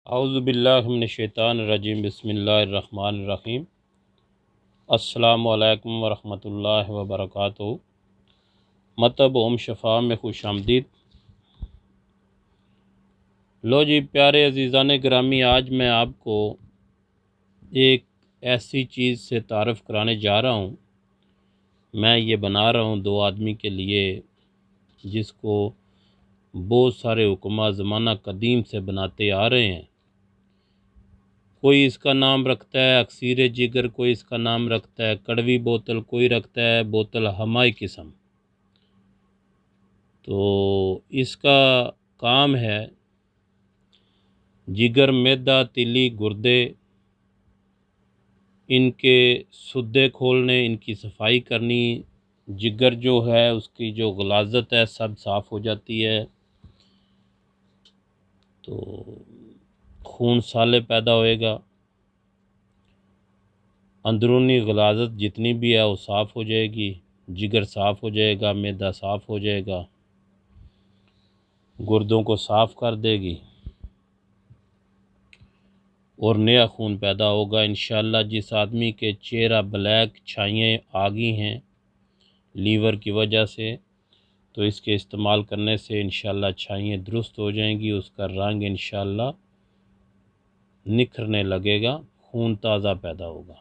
औज़ुबिल्लाहि मिनश्शैतानिर्रजीम बिस्मिल्लाहिर्रहमानिर्रहीम। अस्सलामु अलैकुम वरहमतुल्लाहि वबरकातुहू। मतब ओम शफ़ा में खुश आमदीद। लो जी प्यारे अज़ीज़ान गिरामी, आज मैं आपको एक ऐसी चीज़ से तारफ़ कराने जा रहा हूँ। मैं ये बना रहा हूँ दो आदमी के लिए, जिसको बहुत सारे हुक्मा ज़माना कदीम से बनाते आ रहे हैं। कोई इसका नाम रखता है अक्सीर जिगर, कोई इसका नाम रखता है कड़वी बोतल, कोई रखता है बोतल हमाई किस्म। तो इसका काम है जिगर, मैदा, तिली, गुर्दे, इनके सुद्दे खोलने, इनकी सफाई करनी। जिगर जो है उसकी जो गलाजत है सब साफ़ हो जाती है, तो खून साले पैदा होएगा। अंदरूनी गलाजत जितनी भी है वो साफ़ हो जाएगी, जिगर साफ़ हो जाएगा, मैदा साफ़ हो जाएगा, गुर्दों को साफ़ कर देगी और नया खून पैदा होगा इंशाअल्लाह। जिस आदमी के चेहरा ब्लैक छाइयाँ आ गई हैं लीवर की वजह से, तो इसके इस्तेमाल करने से इंशाअल्लाह छाइयाँ दुरुस्त हो जाएंगी, उसका रंग इंशाअल्लाह निखरने लगेगा, खून ताज़ा पैदा होगा।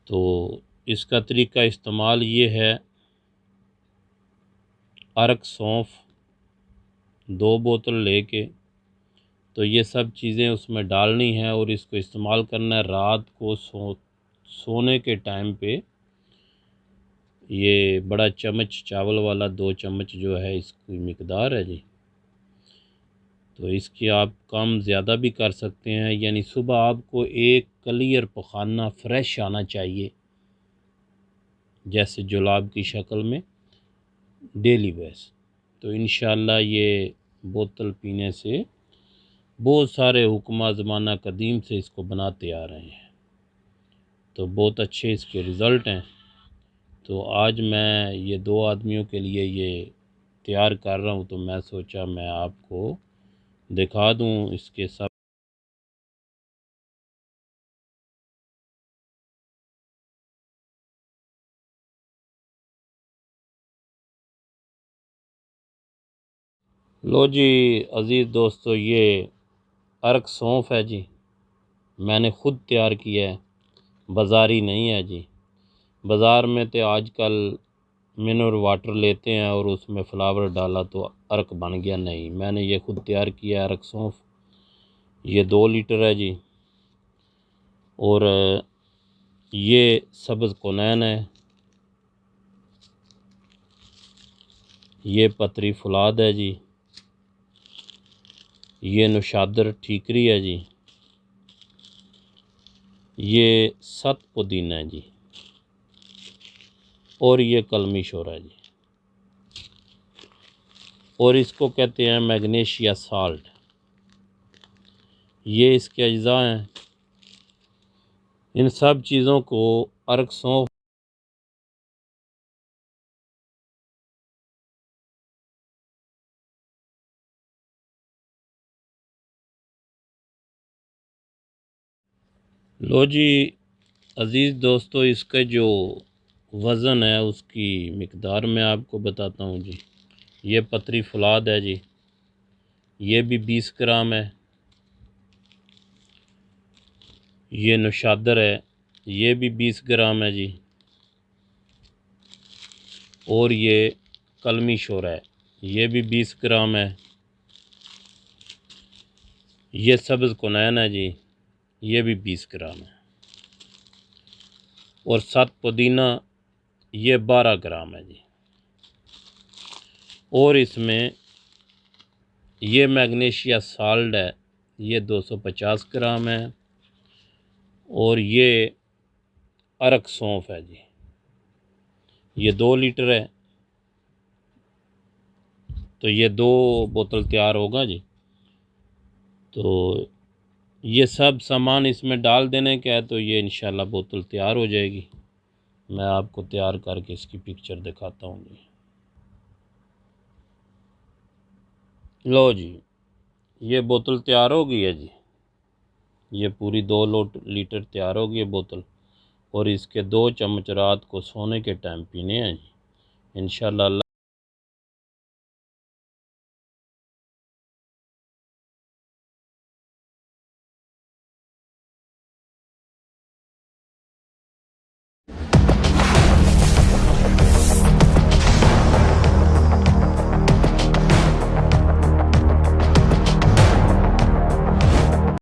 तो इसका तरीका इस्तेमाल ये है, अरक सौंफ 2 बोतल लेके तो ये सब चीज़ें उसमें डालनी है और इसको इस्तेमाल करना है रात को सोने के टाइम पे। ये बड़ा चम्मच चावल वाला 2 चम्मच जो है इसकी मिकदार है जी। तो इसकी आप कम ज़्यादा भी कर सकते हैं, यानी सुबह आपको एक क्लियर पखाना फ्रेश आना चाहिए, जैसे जुलाब की शक्ल में डेली बेस। तो इंशाअल्लाह ये बोतल पीने से बहुत सारे हुक्मा ज़माना कदीम से इसको बनाते आ रहे हैं, तो बहुत अच्छे इसके रिज़ल्ट हैं। तो आज मैं ये 2 आदमियों के लिए ये तैयार कर रहा हूँ, तो मैं सोचा मैं आपको दिखा दूँ इसके सब। लो जी अज़ीज़ दोस्तों, ये अरक सौंफ है जी, मैंने ख़ुद तैयार किया है, बाज़ारी नहीं है जी। बाज़ार में तो आजकल मिनरल वाटर लेते हैं और उसमें फ्लावर डाला तो अरक बन गया, नहीं, मैंने ये ख़ुद तैयार किया है अरक सौंफ। ये 2 लीटर है जी। और ये सब्ज़ कुनैन है, ये पतरी फुलाद है जी, ये नुशादर ठीकरी है जी, ये सत पुदीना है जी, और ये कलमी शोर है जी, और इसको कहते हैं मैग्नीशिया साल्ट। ये इसके अज्जा हैं। इन सब चीज़ों को अरक सौंफ लो जी अज़ीज़ दोस्तों, इसका जो वज़न है उसकी मिकदार मैं आपको बताता हूँ जी। ये पतरी फुलाद है जी, ये भी 20 ग्राम है। ये नुशादर है, ये भी 20 ग्राम है जी। और ये कलमी शोर है, ये भी 20 ग्राम है। ये सब्ज़ कुनैन है जी, ये भी 20 ग्राम है। और सत पुदीना ये 12 ग्राम है जी। और इसमें ये मैग्नीशिया साल्ट है, ये 250 ग्राम है। और ये अरक सौंफ है जी, ये 2 लीटर है, तो ये 2 बोतल तैयार होगा जी। तो ये सब सामान इसमें डाल देने का है, तो ये इंशाल्लाह बोतल तैयार हो जाएगी। मैं आपको तैयार करके इसकी पिक्चर दिखाता हूँ जी। लो जी ये बोतल तैयार हो गई है जी। ये पूरी 2 लीटर तैयार हो गई है बोतल, और इसके 2 चम्मच रात को सोने के टाइम पीने हैं जी। इंशाअल्लाह